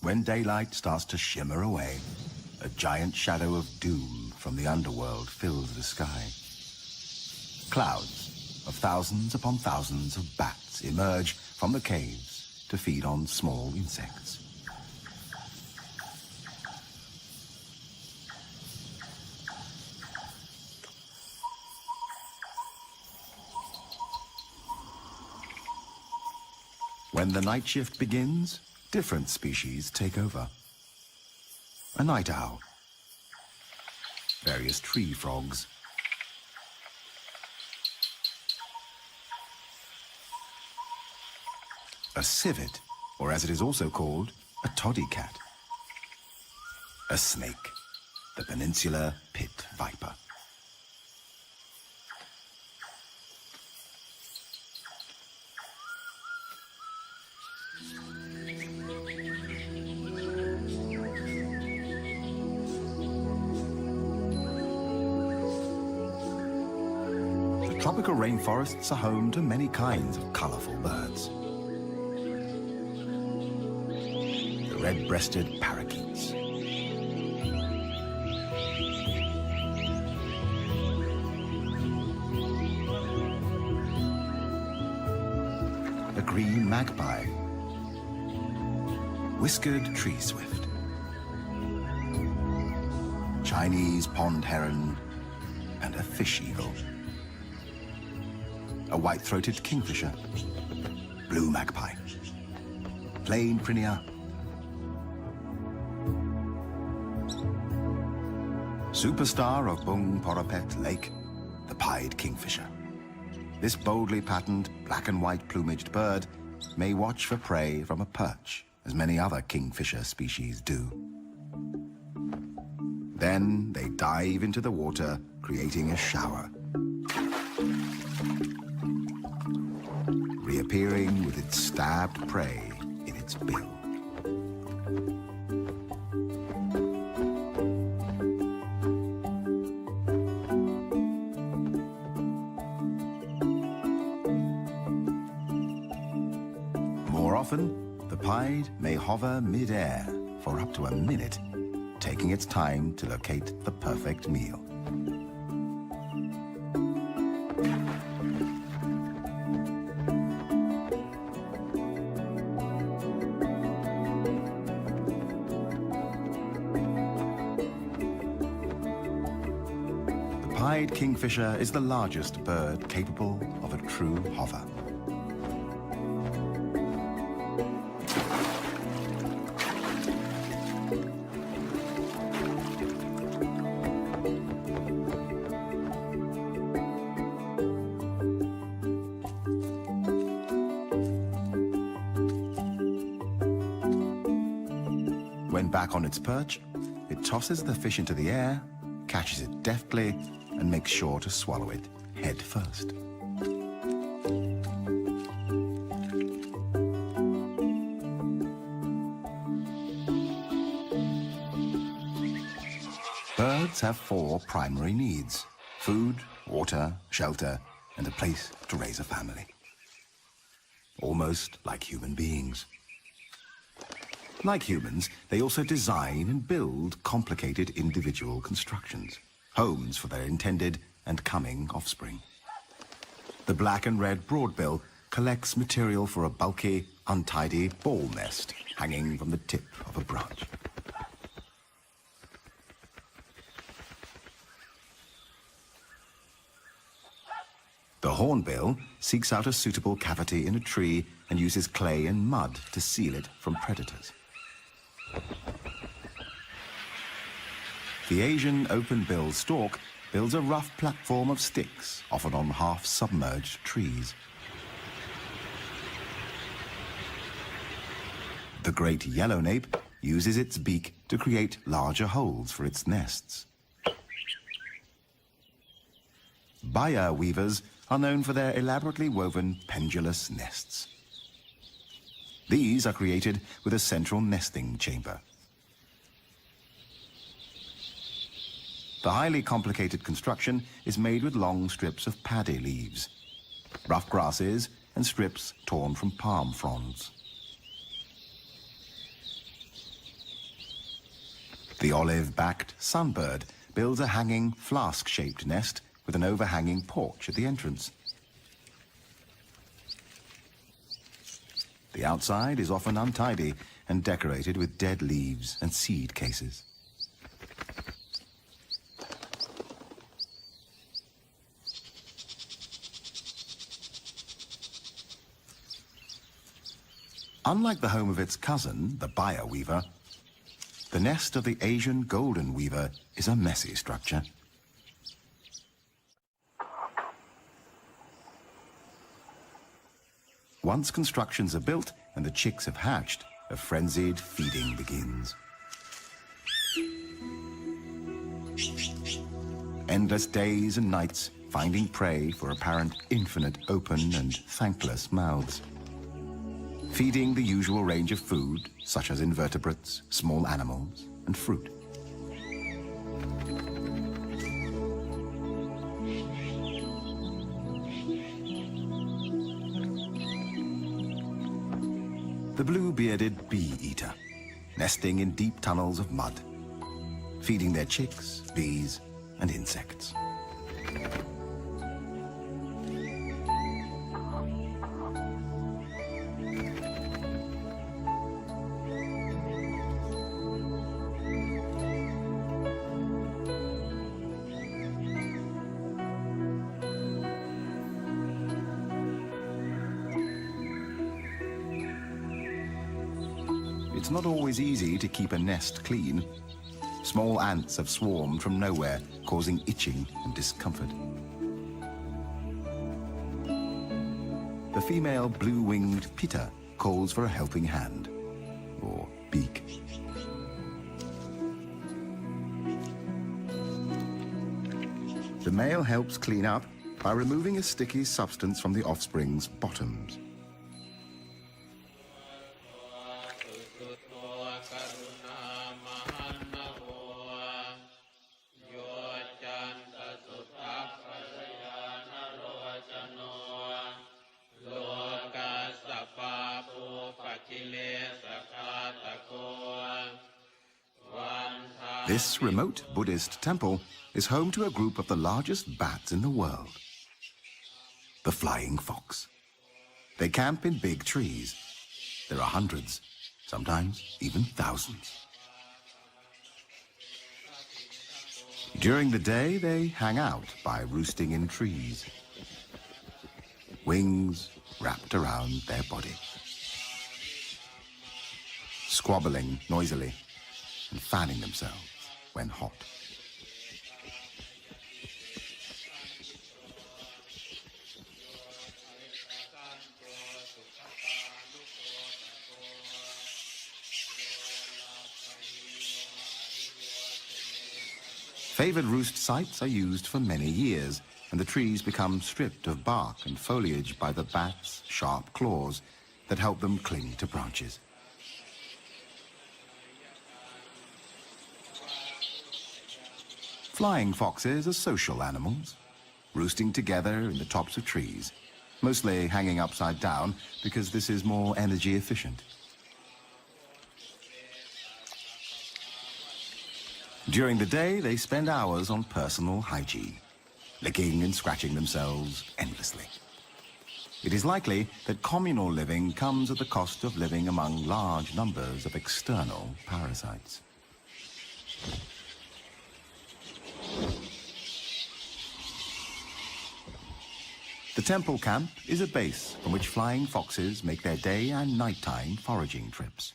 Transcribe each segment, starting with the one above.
When daylight starts to shimmer away, a giant shadow of doom from the underworld fills the sky. Clouds of thousands upon thousands of bats emerge from the caves to feed on small insects. When the night shift begins, different species take over. A night owl, various tree frogs, a civet, or as it is also called, a toddy cat, a snake, the peninsular pit viper. Tropical rainforests are home to many kinds of colorful birds. The red-breasted parakeets, the green magpie, whiskered tree swift, Chinese pond heron, and a fish eagle. A white-throated kingfisher, blue magpie, plain prinia, superstar of Bung Porapet Lake, the pied kingfisher. This boldly patterned black and white plumaged bird may watch for prey from a perch, as many other kingfisher species do. Then they dive into the water, creating a shower, reappearing with its stabbed prey in its bill. More often, the pied may hover mid-air for up to a minute, taking its time to locate the perfect meal. The pied kingfisher is the largest bird capable of a true hover. When back on its perch, it tosses the fish into the air, catches it deftly, and makes sure to swallow it head first. Birds have 4 primary needs: food, water, shelter, and a place to raise a family. Almost like human beings. Like humans, they also design and build complicated individual constructions, homes for their intended and coming offspring. The black and red broadbill collects material for a bulky, untidy ball nest hanging from the tip of a branch. The hornbill seeks out a suitable cavity in a tree and uses clay and mud to seal it from predators. The Asian open-billed stork builds a rough platform of sticks, often on half-submerged trees. The great yellownape uses its beak to create larger holes for its nests. Baya weavers are known for their elaborately woven pendulous nests. These are created with a central nesting chamber. The highly complicated construction is made with long strips of paddy leaves, rough grasses, and strips torn from palm fronds. The olive-backed sunbird builds a hanging flask-shaped nest with an overhanging porch at the entrance. The outside is often untidy and decorated with dead leaves and seed cases. Unlike the home of its cousin, the Bayer weaver, the nest of the Asian golden weaver is a messy structure. Once constructions are built and the chicks have hatched, a frenzied feeding begins. Endless days and nights finding prey for apparent infinite open and thankless mouths. Feeding the usual range of food, such as invertebrates, small animals, and fruit. The blue-bearded bee-eater, nesting in deep tunnels of mud, feeding their chicks, bees, and insects. It's not always easy to keep a nest clean. Small ants have swarmed from nowhere, causing itching and discomfort. The female blue-winged pitta calls for a helping hand, or beak. The male helps clean up by removing a sticky substance from the offspring's bottoms. This remote Buddhist temple is home to a group of the largest bats in the world, the flying fox. They camp in big trees. There are hundreds, sometimes even thousands. During the day, they hang out by roosting in trees, wings wrapped around their body, squabbling noisily and fanning themselves when hot. Favored roost sites are used for many years, and the trees become stripped of bark and foliage by the bats' sharp claws that help them cling to branches. Flying foxes are social animals, roosting together in the tops of trees, mostly hanging upside down because this is more energy efficient. During the day, they spend hours on personal hygiene, licking and scratching themselves endlessly. It is likely that communal living comes at the cost of living among large numbers of external parasites. The temple camp is a base from which flying foxes make their day and nighttime foraging trips.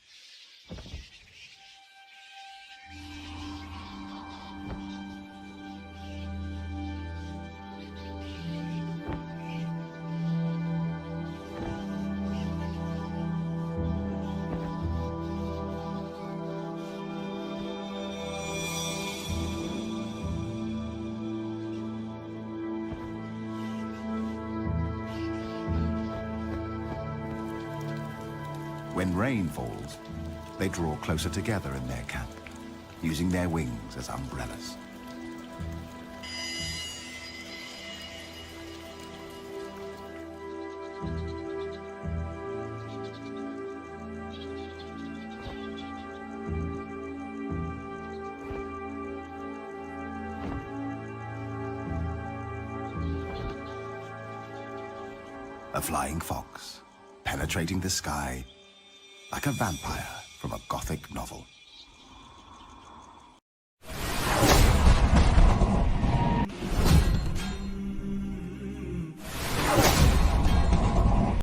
When rain falls, they draw closer together in their camp, using their wings as umbrellas. A flying fox, penetrating the sky like a vampire from a Gothic novel.